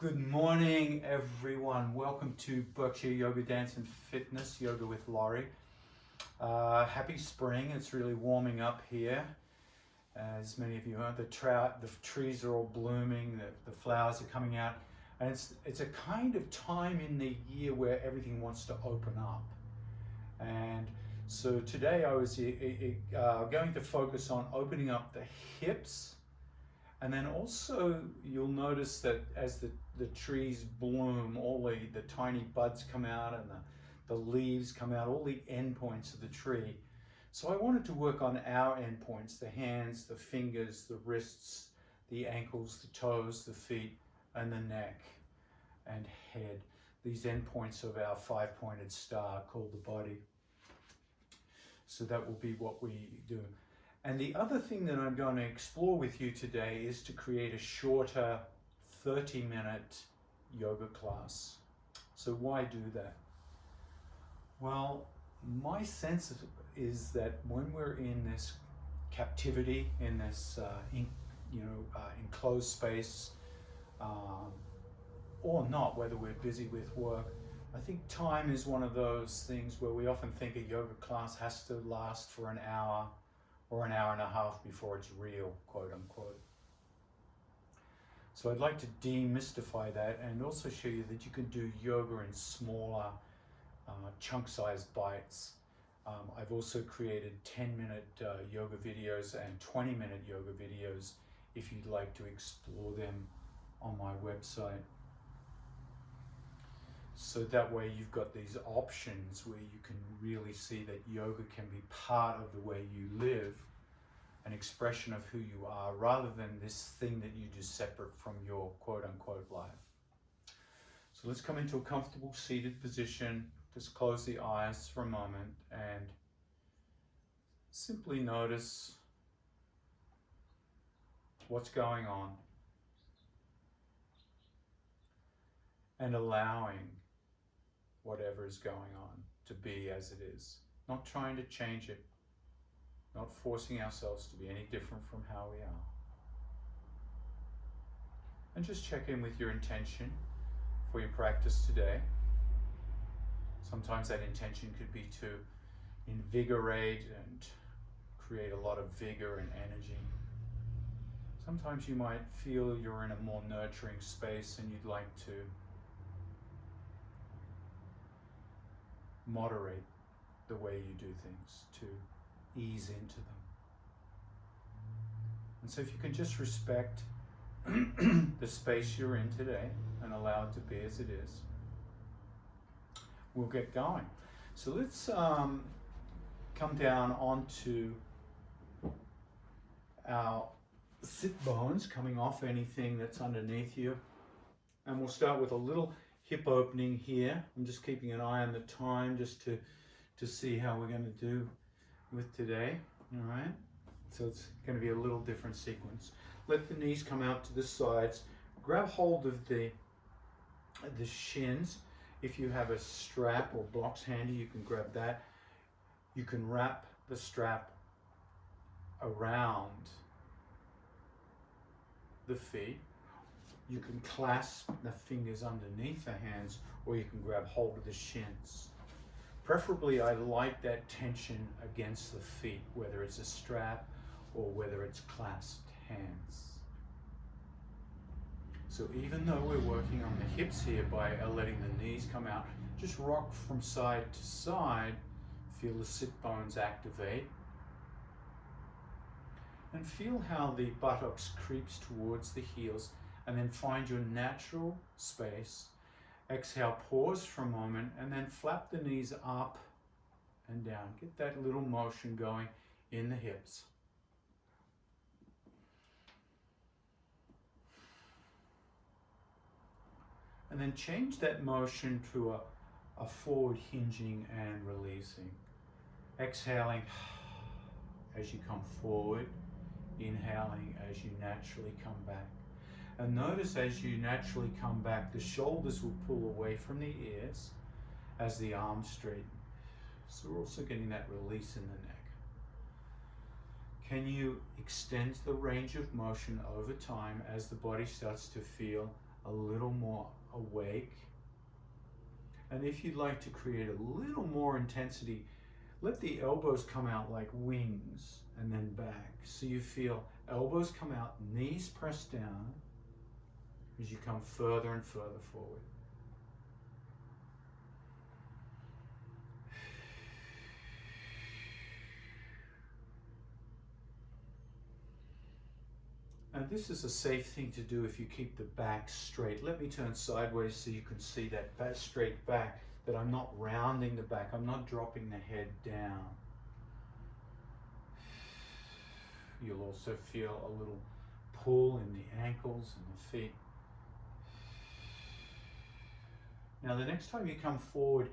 Good morning, everyone. Welcome to Berkshire Yoga, Dance and Fitness, Yoga with Laurie. Happy spring. It's really warming up here. As many of you know, the trees are all blooming, the flowers are coming out. And it's a kind of time in the year where everything wants to open up. And so today I was going to focus on opening up the hips. And then also you'll notice that as the trees bloom, all the tiny buds come out and the leaves come out, all the end points of the tree. So I wanted to work on our end points, the hands, the fingers, the wrists, the ankles, the toes, the feet, and the neck and head. These end points of our five-pointed star called the body. So that will be what we do. And the other thing that I'm going to explore with you today is to create a shorter 30-minute yoga class. So why do that? Well, my sense is that when we're in this captivity, in this enclosed space, or not, whether we're busy with work, I think time is one of those things where we often think a yoga class has to last for an hour or an hour and a half before it's real, quote unquote. So I'd like to demystify that and also show you that you can do yoga in smaller chunk-sized bites. I've also created 10-minute yoga videos and 20-minute yoga videos if you'd like to explore them on my website. So that way you've got these options where you can really see that yoga can be part of the way you live, an expression of who you are, rather than this thing that you do separate from your quote-unquote life. So let's come into a comfortable seated position. Just close the eyes for a moment and simply notice what's going on and allowing whatever is going on to be as it is. Not trying to change it, not forcing ourselves to be any different from how we are. And just check in with your intention for your practice today. Sometimes that intention could be to invigorate and create a lot of vigor and energy. Sometimes you might feel you're in a more nurturing space and you'd like to moderate the way you do things, to ease into them. And so if you can just respect the space you're in today and allow it to be as it is, we'll get going. So let's come down onto our sit bones, coming off anything that's underneath you. And we'll start with a little hip opening here. I'm just keeping an eye on the time just to see how we're going to do with today. All right, so it's going to be a little different sequence. Let the knees come out to the sides. Grab hold of the shins. If you have a strap or blocks handy, you can grab that. You can wrap the strap around the feet. You can clasp the fingers underneath the hands, or you can grab hold of the shins. Preferably, I like that tension against the feet, whether it's a strap or whether it's clasped hands. So even though we're working on the hips here by letting the knees come out, just rock from side to side, feel the sit bones activate, and feel how the buttocks creeps towards the heels, and then find your natural space. Exhale, pause for a moment, and then flap the knees up and down. Get that little motion going in the hips. And then change that motion to a forward hinging and releasing. Exhaling as you come forward, inhaling as you naturally come back. And notice as you naturally come back, the shoulders will pull away from the ears as the arms straighten. So we're also getting that release in the neck. Can you extend the range of motion over time as the body starts to feel a little more awake. And if you'd like to create a little more intensity, let the elbows come out like wings and then back. So you feel elbows come out, knees press down as you come further and further forward. Now this is a safe thing to do if you keep the back straight. Let me turn sideways so you can see that back, straight back, that I'm not rounding the back, I'm not dropping the head down. You'll also feel a little pull in the ankles and the feet. Now the next time you come forward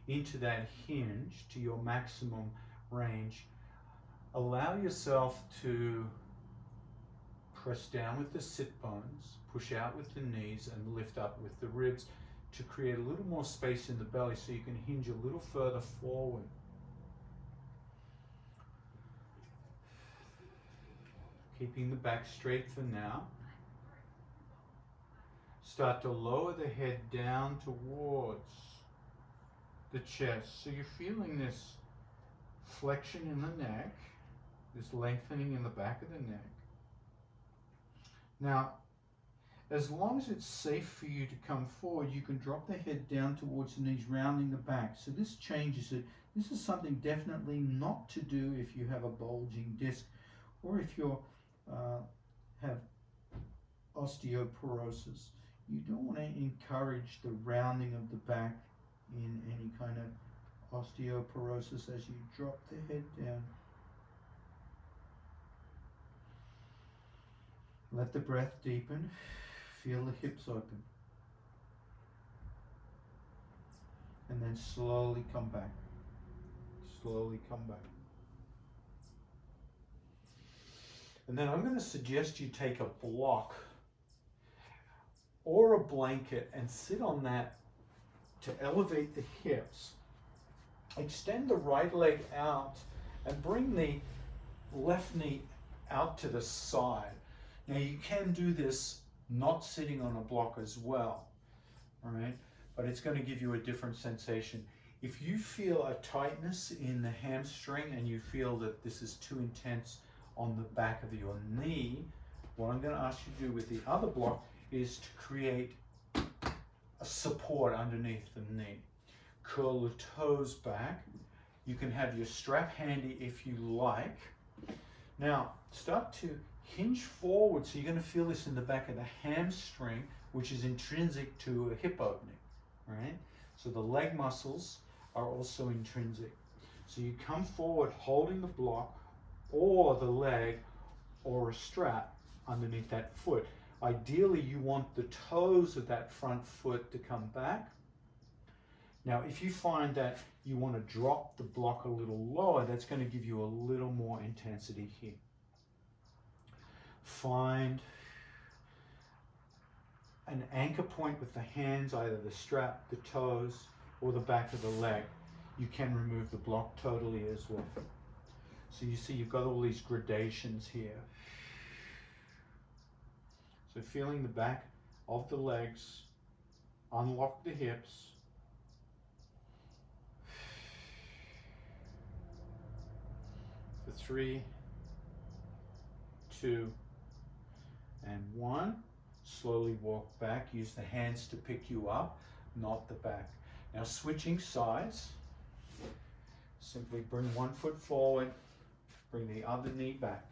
into that hinge to your maximum range, allow yourself to press down with the sit bones, push out with the knees, and lift up with the ribs to create a little more space in the belly so you can hinge a little further forward. Keeping the back straight for now. Start to lower the head down towards the chest. So you're feeling this flexion in the neck, this lengthening in the back of the neck. Now, as long as it's safe for you to come forward, you can drop the head down towards the knees, rounding the back. So this changes it. This is something definitely not to do if you have a bulging disc or if you have osteoporosis. You don't want to encourage the rounding of the back in any kind of osteoporosis as you drop the head down. Let the breath deepen. Feel the hips open. And then slowly come back. Slowly come back. And then I'm going to suggest you take a block or a blanket and sit on that to elevate the hips. Extend the right leg out and bring the left knee out to the side. Now you can do this not sitting on a block as well, all right? But it's going to give you a different sensation. If you feel a tightness in the hamstring and you feel that this is too intense on the back of your knee, what I'm going to ask you to do with the other block is to create a support underneath the knee. Curl the toes back. You can have your strap handy if you like. Now start to hinge forward, so you're going to feel this in the back of the hamstring, which is intrinsic to a hip opening, right? So the leg muscles are also intrinsic. So you come forward holding the block or the leg or a strap underneath that foot. Ideally, you want the toes of that front foot to come back. Now, if you find that you want to drop the block a little lower, that's going to give you a little more intensity here. Find an anchor point with the hands, either the strap, the toes, or the back of the leg. You can remove the block totally as well. So you see you've got all these gradations here. So feeling the back of the legs, unlock the hips. For 3, 2, and 1. Slowly walk back. Use the hands to pick you up, not the back. Now switching sides. Simply bring one foot forward, bring the other knee back.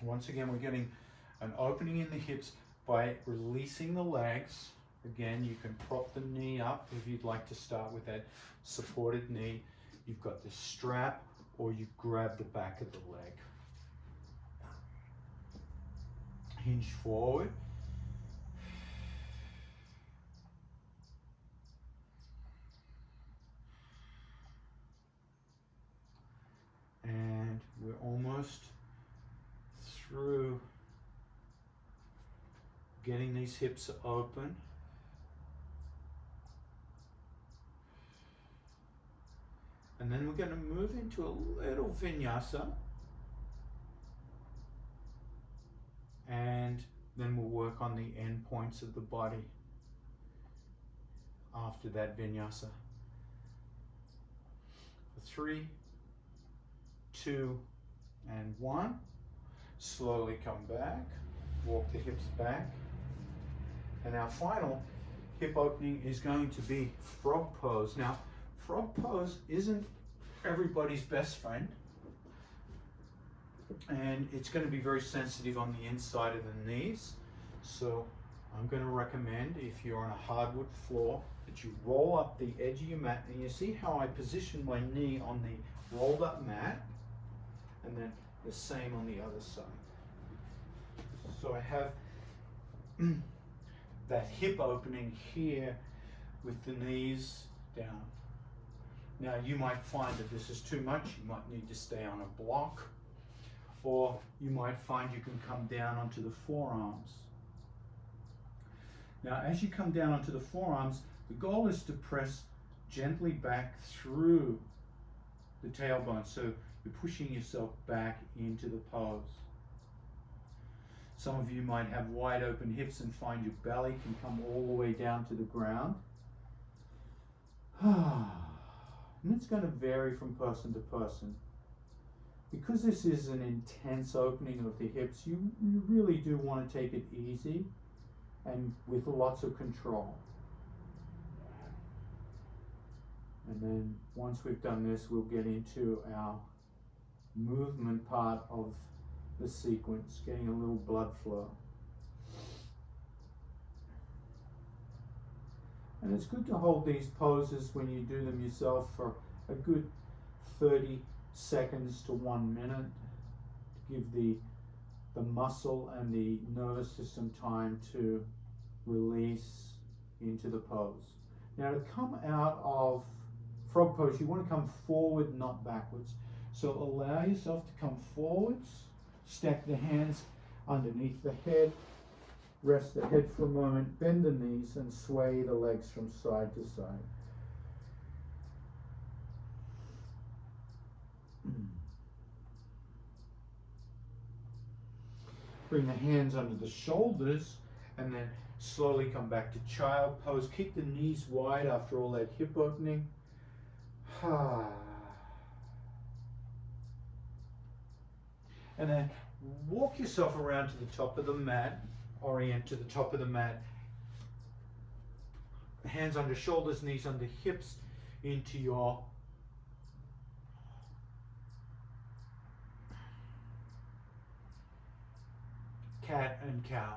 Once again, we're getting an opening in the hips by releasing the legs. Again, you can prop the knee up if you'd like to start with that supported knee. You've got the strap, or you grab the back of the leg. Hinge forward. And we're almost through getting these hips open. And then we're going to move into a little vinyasa. And Then we'll work on the end points of the body after that vinyasa. 3, 2, and 1. Slowly come back, walk the hips back. And our final hip opening is going to be frog pose. Now, frog pose isn't everybody's best friend. And it's going to be very sensitive on the inside of the knees. So I'm going to recommend, if you're on a hardwood floor, that you roll up the edge of your mat. And you see how I position my knee on the rolled up mat, and then the same on the other side. So I have that hip opening here with the knees down. Now you might find that this is too much. You might need to stay on a block, or you might find you can come down onto the forearms. Now as you come down onto the forearms, the goal is to press gently back through the tailbone, so you're pushing yourself back into the pose. Some of you might have wide open hips and find your belly can come all the way down to the ground. And it's going to vary from person to person. Because this is an intense opening of the hips, you really do want to take it easy and with lots of control. And then once we've done this, we'll get into our movement part of the sequence, getting a little blood flow. And it's good to hold these poses when you do them yourself for a good 30 seconds to 1 minute to give the muscle and the nervous system time to release into the pose. Now to come out of frog pose, you want to come forward, not backwards. So allow yourself to come forwards, stack the hands underneath the head, rest the head for a moment, bend the knees and sway the legs from side to side. Bring the hands under the shoulders and then slowly come back to child pose. Keep the knees wide after all that hip opening. And then walk yourself around to the top of the mat, orient to the top of the mat. Hands under shoulders, knees under hips, into your cat and cow.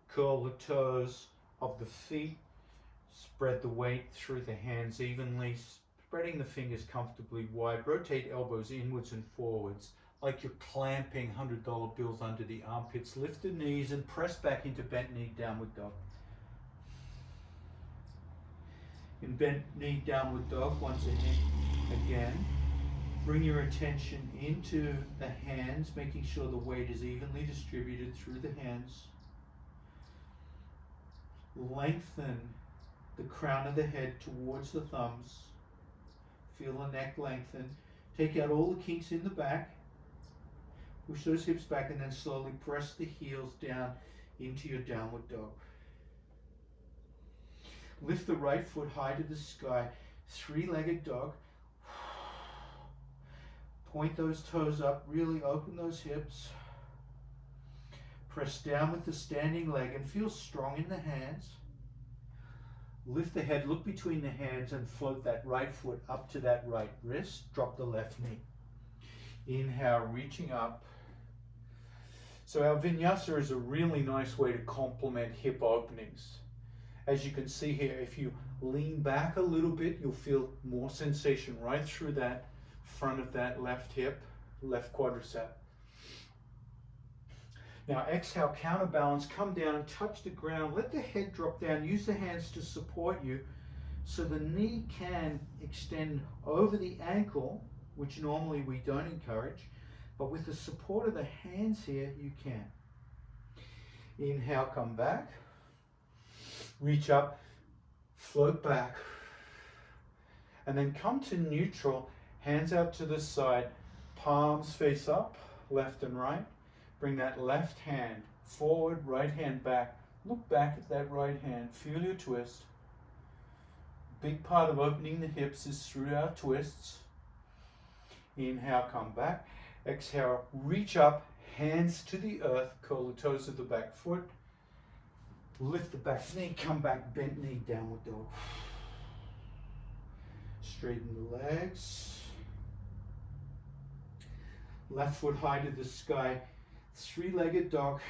Curl the toes of the feet, spread the weight through the hands evenly, spreading the fingers comfortably wide. Rotate elbows inwards and forwards like you're clamping $100 bills under the armpits. Lift the knees and press back into bent knee downward dog. In bent knee downward dog, once again, bring your attention into the hands, making sure the weight is evenly distributed through the hands. Lengthen the crown of the head towards the thumbs. Feel the neck lengthen. Take out all the kinks in the back. Push those hips back and then slowly press the heels down into your downward dog. Lift the right foot high to the sky. Three-legged dog. Point those toes up. Really open those hips. Press down with the standing leg and feel strong in the hands. Lift the head, look between the hands and float that right foot up to that right wrist. Drop the left knee. Inhale, reaching up. So our vinyasa is a really nice way to complement hip openings. As you can see here, if you lean back a little bit, you'll feel more sensation right through that front of that left hip, left quadricep. Now exhale, counterbalance, come down and touch the ground. Let the head drop down. Use the hands to support you so the knee can extend over the ankle, which normally we don't encourage. But with the support of the hands here, you can. Inhale, come back. Reach up, float back. And then come to neutral, hands out to the side, palms face up, left and right. Bring that left hand forward, right hand back. Look back at that right hand, feel your twist. Big part of opening the hips is through our twists. Inhale, come back. Exhale, reach up, hands to the earth, curl the toes of the back foot. Lift the back knee, come back, bent knee, downward dog. Straighten the legs. Left foot high to the sky, three-legged dog.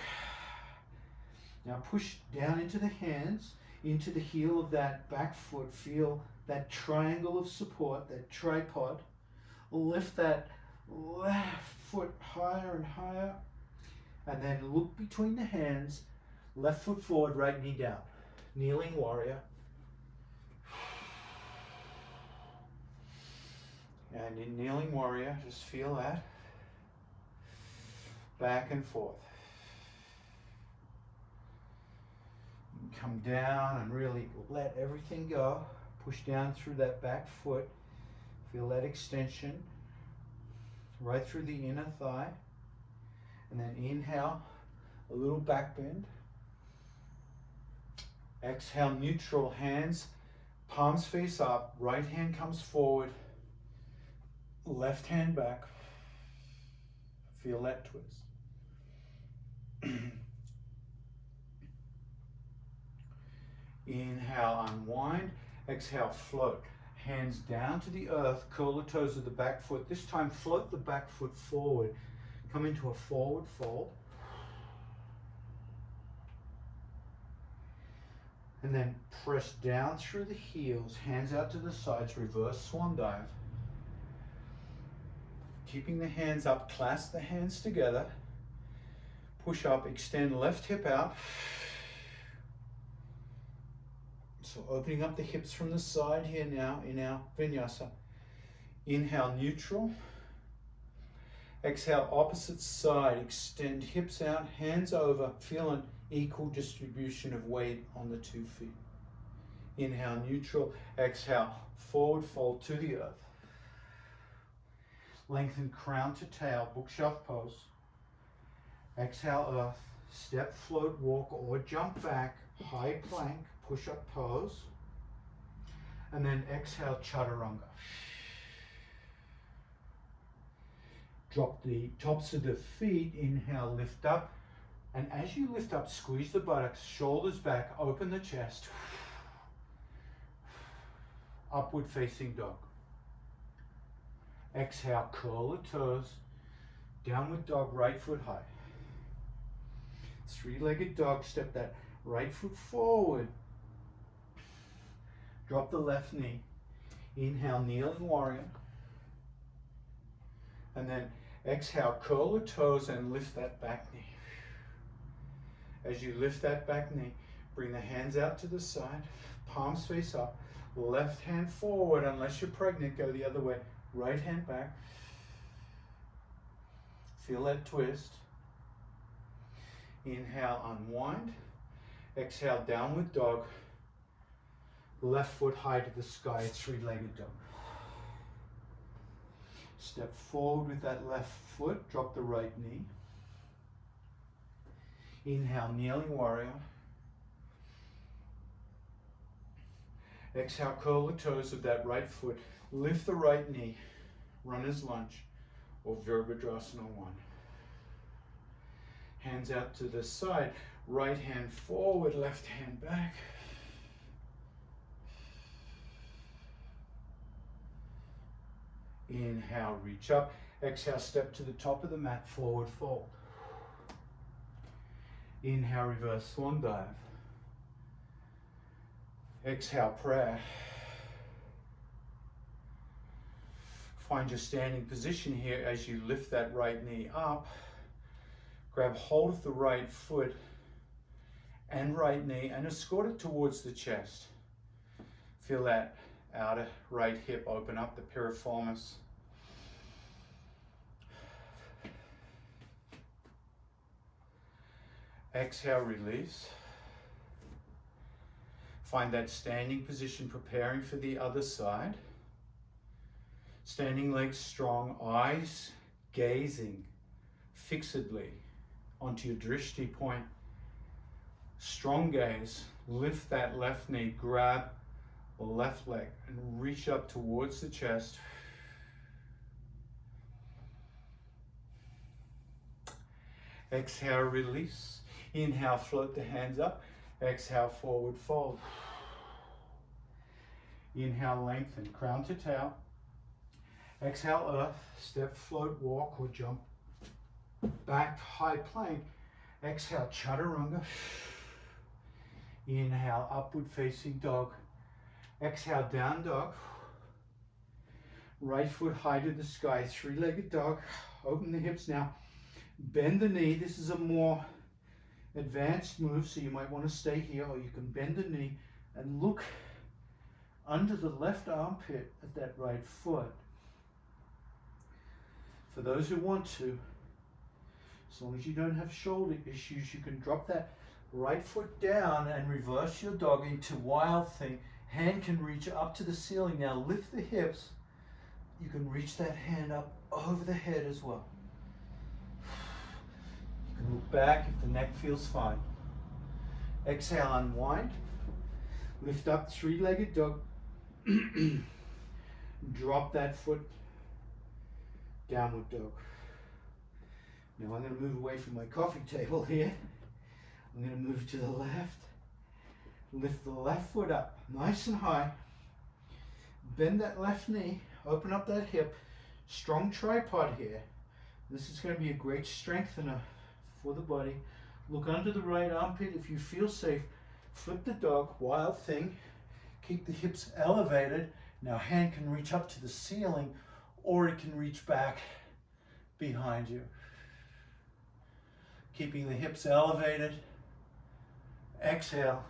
Now push down into the hands, into the heel of that back foot. Feel that triangle of support, that tripod. Lift that left foot higher and higher. And then look between the hands. Left foot forward, right knee down. Kneeling warrior. And in kneeling warrior, just feel that. Back and forth. Come down and really let everything go. Push down through that back foot. Feel that extension right through the inner thigh. And then inhale, a little back bend. Exhale, neutral, hands, palms face up, right hand comes forward, left hand back. Feel that twist. Inhale, unwind. Exhale, float. Hands down to the earth, curl the toes of the back foot. This time, float the back foot forward. Come into a forward fold. And then press down through the heels, hands out to the sides, reverse swan dive. Keeping the hands up, clasp the hands together. Push up, extend left hip out. So opening up the hips from the side here now in our vinyasa. Inhale, neutral. Exhale, opposite side. Extend hips out, hands over. Feel an equal distribution of weight on the 2 feet. Inhale, neutral. Exhale, forward fold to the earth. Lengthen crown to tail, bookshelf pose. Exhale, earth. Step, float, walk, or jump back. High plank, push-up pose. And then exhale, chaturanga. Drop the tops of the feet. Inhale, lift up. And as you lift up, squeeze the buttocks, shoulders back, open the chest. Upward facing dog. Exhale, curl the toes. Downward dog, right foot high. Three-legged dog, step that right foot forward. Drop the left knee. Inhale, kneeling warrior. And then exhale, curl the toes and lift that back knee. As you lift that back knee, bring the hands out to the side, palms face up, left hand forward. Unless you're pregnant, go the other way. Right hand back. Feel that twist. Inhale, unwind. Exhale, downward dog. Left foot high to the sky, three-legged dog. Step forward with that left foot, drop the right knee. Inhale, kneeling warrior. Exhale, curl the toes of that right foot. Lift the right knee, runner's lunge, or Virabhadrasana 1. Hands out to the side, right hand forward, left hand back. Inhale, reach up. Exhale, step to the top of the mat, forward fold. Inhale, reverse swan dive. Exhale, prayer. Find your standing position here as you lift that right knee up. Grab hold of the right foot and right knee and escort it towards the chest. Feel that outer right hip open up, the piriformis. Exhale, release. Find that standing position, preparing for the other side. Standing legs strong, eyes gazing fixedly onto your drishti point. Strong gaze, lift that left knee, grab the left leg and reach up towards the chest. Exhale, release. Inhale, float the hands up. Exhale, forward fold. Inhale, lengthen, crown to tail. Exhale, earth, step, float, walk or jump. Back, high plank. Exhale, chaturanga. Inhale, upward facing dog. Exhale, down dog. Right foot high to the sky, three-legged dog. Open the hips now. Bend the knee. This is a more advanced move, so you might want to stay here, or you can bend the knee and look under the left armpit at that right foot. For those who want to, as long as you don't have shoulder issues, you can drop that right foot down and reverse your dog into wild thing. Hand can reach up to the ceiling. Now lift the hips. You can reach that hand up over the head as well. You can look back if the neck feels fine. Exhale, unwind. Lift up, three-legged dog. Drop that foot, downward dog. Now I'm going to move away from my coffee table here. I'm going to move to the left. Lift the left foot up, nice and high. Bend that left knee, open up that hip. Strong tripod here. This is going to be a great strengthener for the body. Look under the right armpit if you feel safe. Flip the dog, wild thing. Keep the hips elevated. Now hand can reach up to the ceiling or it can reach back behind you. Keeping the hips elevated. Exhale.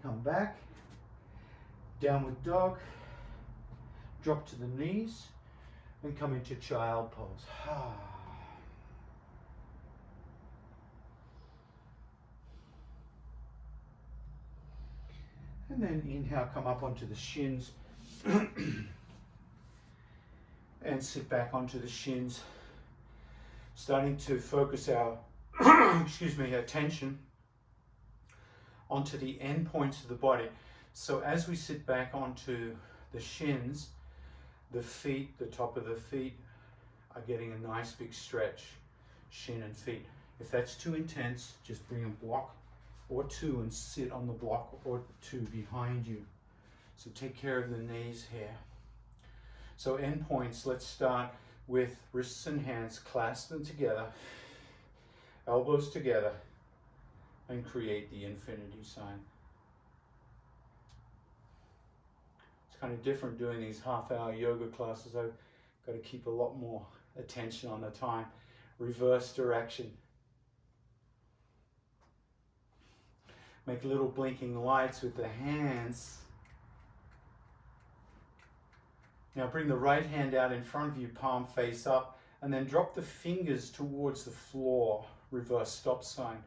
Come back. Downward dog. Drop to the knees and come into child pose. And then inhale, come up onto the shins and sit back onto the shins, starting to focus our attention onto the end points of the body. So as we sit back onto the shins, the feet, the top of the feet are getting a nice big stretch, shin and feet. If that's too intense, just bring a block or two and sit on the block or two behind you. So take care of the knees here. So end points, let's start with wrists and hands, clasp them together, elbows together, and create the infinity sign. It's kind of different doing these half-hour yoga classes. I've got to keep a lot more attention on the time. Reverse direction. Make little blinking lights with the hands. Now bring the right hand out in front of you, palm face up, and then drop the fingers towards the floor. Reverse stop sign.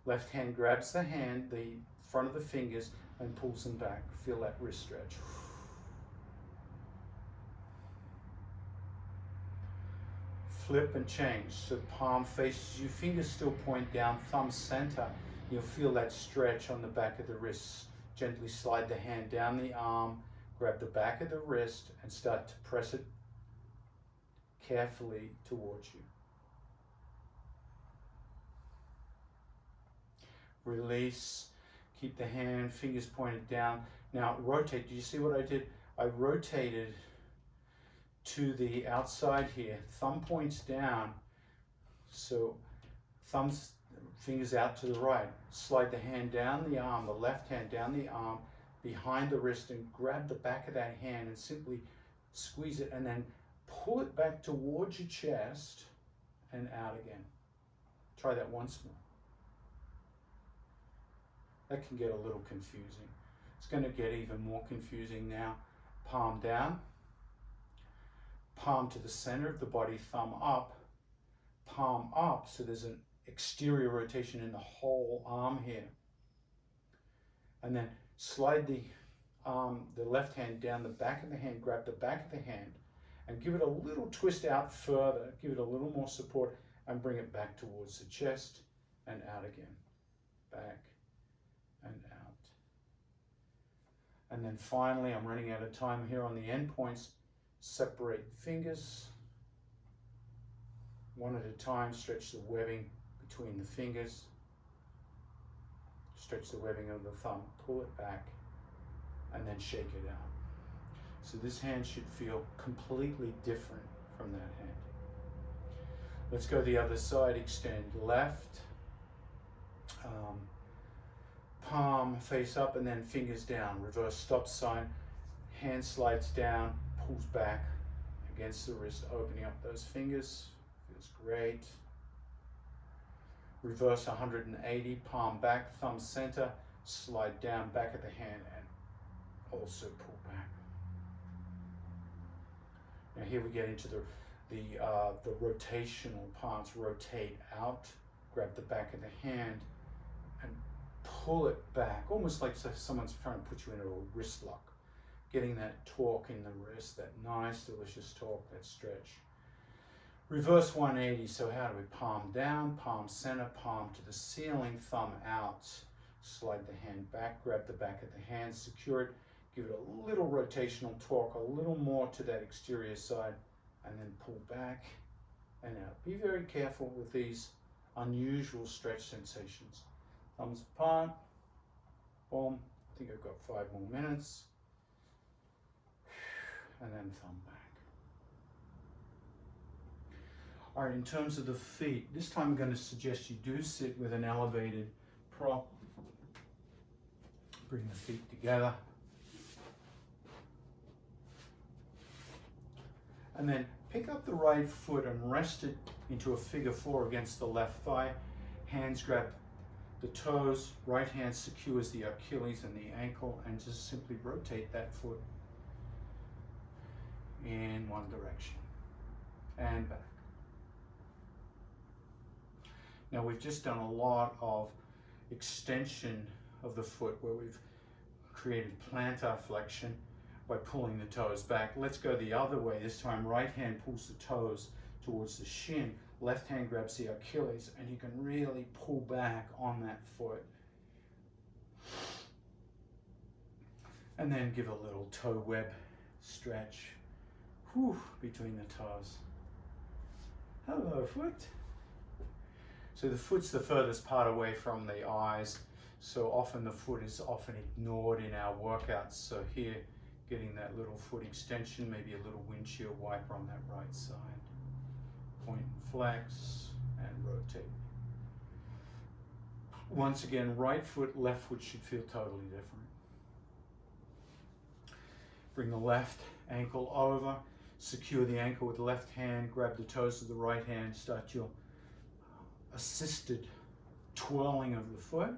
Left hand grabs the hand, the front of the fingers, and pulls them back. Feel that wrist stretch. Flip and change. So palm faces you, fingers still point down, thumb center. You'll feel that stretch on the back of the wrist. Gently slide the hand down the arm, grab the back of the wrist, and start to press it carefully towards you. Release. Keep the hand, fingers pointed down. Now rotate. Do you see what I did? I rotated to the outside here. Thumb points down. So thumbs, fingers out to the right. Slide the hand down the arm, the left hand down the arm, behind the wrist, and grab the back of that hand and simply squeeze it and then pull it back towards your chest and out again. Try that once more. That can get a little confusing. It's going to get even more confusing now. Palm down, palm to the center of the body, thumb up, palm up, so there's an exterior rotation in the whole arm here. And then slide the left hand down the back of the hand, grab the back of the hand, and give it a little twist out further, give it a little more support, and bring it back towards the chest and out again, back and out. And then finally, I'm running out of time here on the end points, separate fingers, one at a time, stretch the webbing between the fingers, stretch the webbing of the thumb, pull it back, and then shake it out. So this hand should feel completely different from that hand. Let's go the other side, extend left, palm face up and then fingers down, reverse stop sign, hand slides down, pulls back against the wrist, opening up those fingers, feels great. Reverse 180, palm back, thumb center, slide down back of the hand and also pull back. Now here we get into the rotational parts. Rotate out, grab the back of the hand and pull it back, almost like someone's trying to put you into a wrist lock. Getting that torque in the wrist, that nice, delicious torque, that stretch. Reverse 180, so how do we? Palm down, palm center, palm to the ceiling, thumb out. Slide the hand back, grab the back of the hand, secure it, give it a little rotational torque, a little more to that exterior side, and then pull back and out. Be very careful with these unusual stretch sensations. Thumbs apart, boom, I think I've got 5 more minutes, and then thumb back. All right, in terms of the feet, this time I'm going to suggest you do sit with an elevated prop. Bring the feet together. And then pick up the right foot and rest it into a figure 4 against the left thigh. Hands grab the toes, right hand secures the Achilles and the ankle, and just simply rotate that foot in one direction and back. Now we've just done a lot of extension of the foot where we've created plantar flexion by pulling the toes back. Let's go the other way. This time right hand pulls the toes towards the shin, left hand grabs the Achilles, and you can really pull back on that foot. And then give a little toe web stretch between the toes. Hello, foot. So the foot's the furthest part away from the eyes, so often the foot is often ignored in our workouts. So here, getting that little foot extension, maybe a little windshield wiper on that right side. Point and flex and rotate. Once again, right foot, left foot should feel totally different. Bring the left ankle over, secure the ankle with the left hand, grab the toes of the right hand, start your assisted twirling of the foot.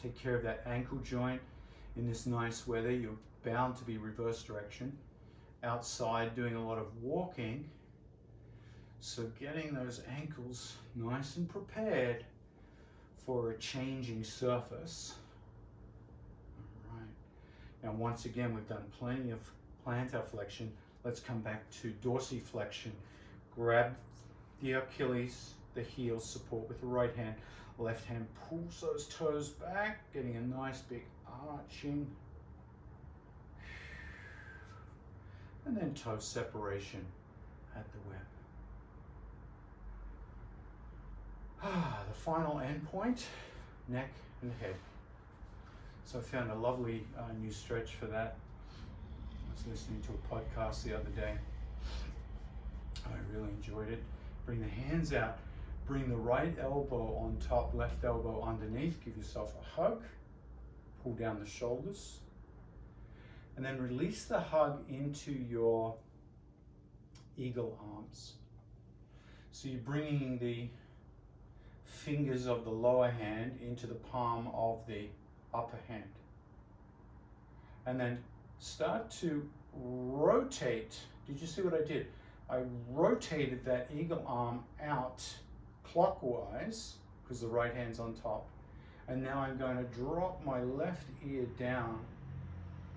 Take care of that ankle joint. In this nice weather, you're bound to be reverse direction. Outside doing a lot of walking, so getting those ankles nice and prepared for a changing surface. All right. Now once again, we've done plenty of plantar flexion. Let's come back to dorsiflexion. Grab the Achilles, the heel, support with the right hand. Left hand pulls those toes back, getting a nice big arching. And then toe separation at the web. The final end point, neck and head. So I found a lovely new stretch for that. I was listening to a podcast the other day. I really enjoyed it. Bring the hands out. Bring the right elbow on top, left elbow underneath. Give yourself a hug. Pull down the shoulders. And then release the hug into your eagle arms. So you're bringing the fingers of the lower hand into the palm of the upper hand. And then start to rotate. Did you see what I did? I rotated that eagle arm out clockwise because the right hand's on top. And now I'm going to drop my left ear down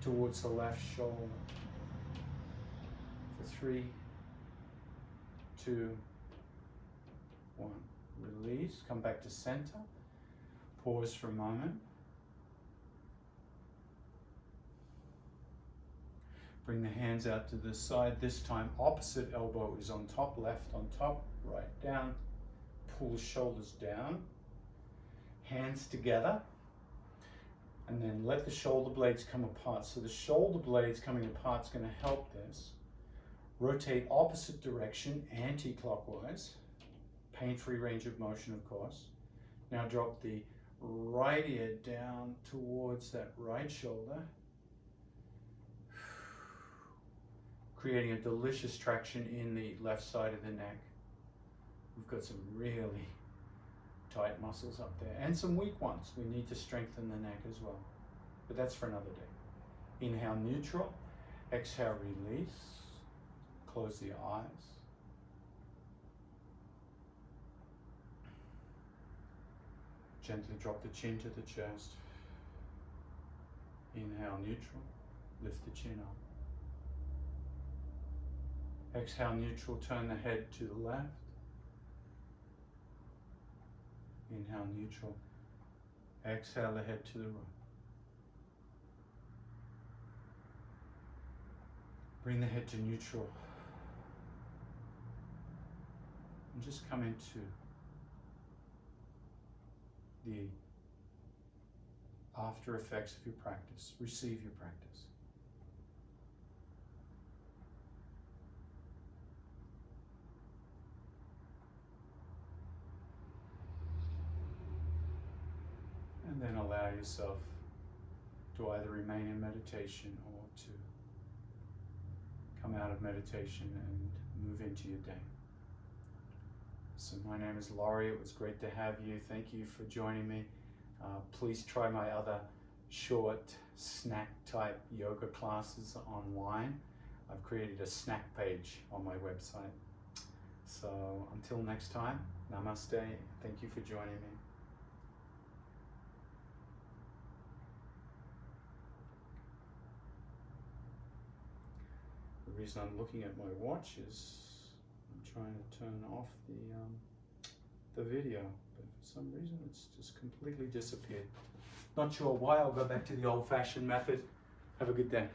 towards the left shoulder. 3, 2, 1. Release, come back to center. Pause for a moment. Bring the hands out to the side. This time opposite elbow is on top, left on top, right down. Pull the shoulders down. Hands together. And then let the shoulder blades come apart. So the shoulder blades coming apart is going to help this. Rotate opposite direction, anti-clockwise. Pain-free range of motion, of course. Now drop the right ear down towards that right shoulder. Creating a delicious traction in the left side of the neck. We've got some really tight muscles up there and some weak ones. We need to strengthen the neck as well, but that's for another day. Inhale, neutral. Exhale, release. Close the eyes. Gently drop the chin to the chest. Inhale, neutral. Lift the chin up. Exhale, neutral. Turn the head to the left. Inhale, neutral. Exhale the head to the right. Bring the head to neutral. And just come into the after effects of your practice. Receive your practice. And then allow yourself to either remain in meditation or to come out of meditation and move into your day. So my name is Laurie. It was great to have you. Thank you for joining me. Please try my other short snack type yoga classes online. I've created a snack page on my website. So until next time, namaste. Thank you for joining me. The reason I'm looking at my watch is I'm trying to turn off the video, but for some reason it's just completely disappeared. Not sure why. I'll go back to the old-fashioned method. Have a good day.